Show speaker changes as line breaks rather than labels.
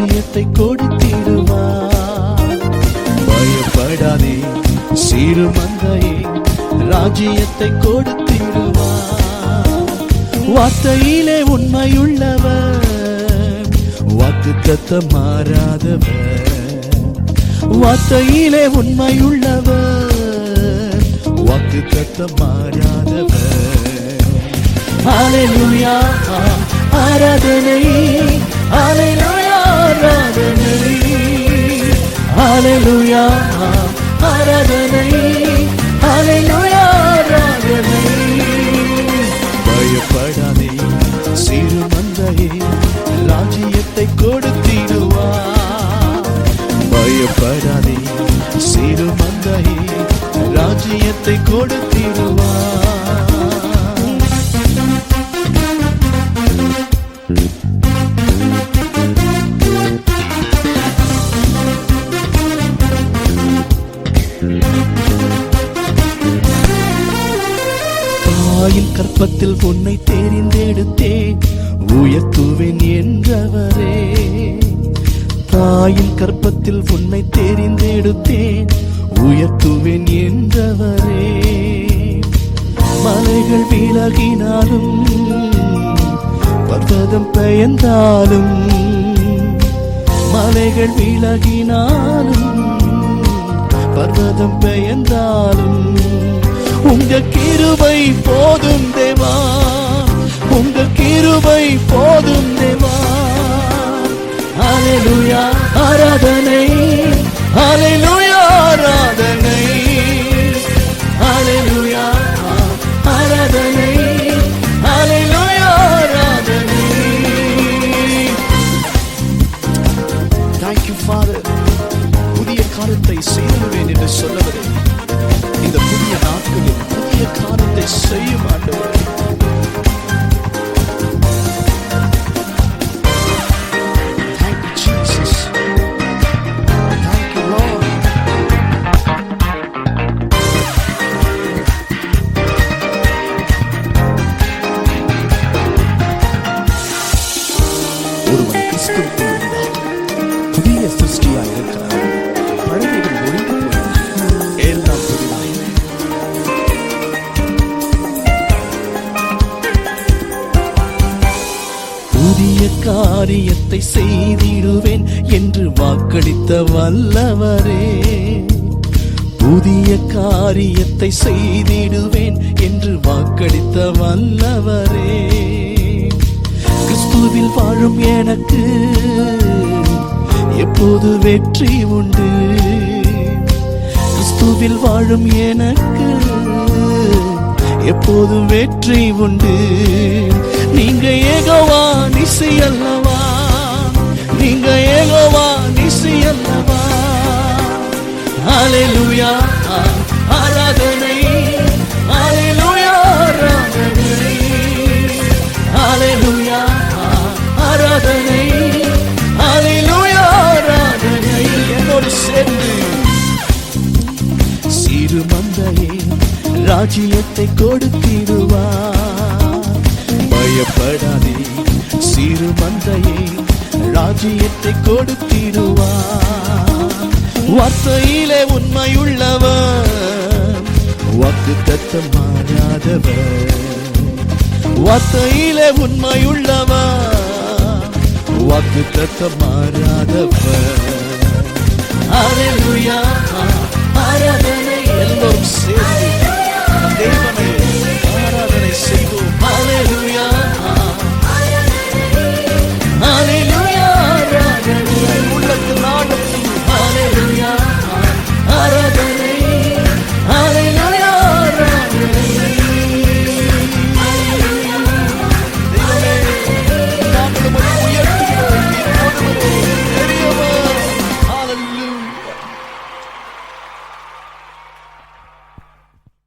ராஜ்யத்தை கொடுத்திடுவார். பயப்படாதே சிறு மந்தையே, ராஜ்யத்தை கொடுத்திடுவார். வார்த்தையிலே உண்மையுள்ளவர், வாக்குத்தத்தம் மாறாதவர். வார்த்தையிலே உண்மையுள்ளவர், வாக்குத்தத்தம் மாறாதவர். ஹல்லேலூயா ஆராதனை, ஹல்லேலூயா ஆராதனை, ஹல்லேலூயா ஆராதனை, ஹல்லேலூயா ஆராதனை. பயப்படாதே சிறு மந்தையே, ராஜ்யத்தை கொடுத்திடுவார். பயப்படாதே சிறு மந்தையே, ராஜ்யத்தை கொடுத்திடுவார். தாயின் கற்பத்தில் உன்னை தெரிந்தெடுத்தேன், உயர்த்துவேன் என்றவரே. தாயின் கற்பத்தில் உன்னை தெரிந்தெடுத்தேன், உயர்த்துவேன் என்றவரே. மலைகள் விலகினாலும், பர்வதம் பெயர்ந்தாலும், மலைகள் விலகினாலும், பர்வதம் பெயர்ந்தாலும், உங்க கிருபை போதும் தேவா, உங்க கிருபை போதும் தேவா. ஹல்லேலூயா ஆராதனை, ஹல்லேலூயா ஆராதனை, ஹல்லேலூயா ஆராதனை, ஹல்லேலூயா ஆராதனை. Thank you Father. புதிய காரியத்தை செய்வேன் என்று சொன்னவரே, இந்த புதிய நாட்களில் புதிய காரியத்தை செய்யும் ஆண்டவரே. Thank you Jesus. Thank you Lord. ஒருவன் கிறிஸ்துவுக்குள் இருந்தால் புதிய சிருஷ்டியாய் இருக்கிறான். பழையவைகள் ஒழிந்து போயின, எல்லாம் புதிதாயின. புதிய காரியத்தை செய்திடுவேன் என்று வாக்களித்த வல்லவரே. புதிய காரியத்தை செய்திடுவேன் என்று வாக்களித்த வல்லவரே. கிறிஸ்துவில் வாழும் எனக்கு எப்போது வெற்றி உண்டு. கிறிஸ்துவில் வாழும் எனக்கு எப்போதும் வெற்றி உண்டு. நீங்க யெகோவா நிசி அல்லவா, நீங்க யெகோவா நிசி அல்லவா. ஹல்லேலூயா ஆராதனை, ஹல்லேலூயா ஆராதனை, ஹல்லேலூயா ஆராதனை, ஹல்லேலூயா ஆராதனை. என்னோடு சேர்ந்து சிறு மந்தையே, ராஜ்யத்தை கொடுத்திடுவார். பயப்படாதே சிறு மந்தையே, ராஜ்யத்தை கொடுத்திடுவார். வார்த்தையிலே உண்மையுள்ளவர், வாக்குத்தத்தம் மாறாதவர். வார்த்தையிலே உண்மையுள்ளவர், வாக்குத்தத்தம் மாறாதவர். ஹல்லேலூயா ஆராதனை. எல்லோரும் சேர்ந்து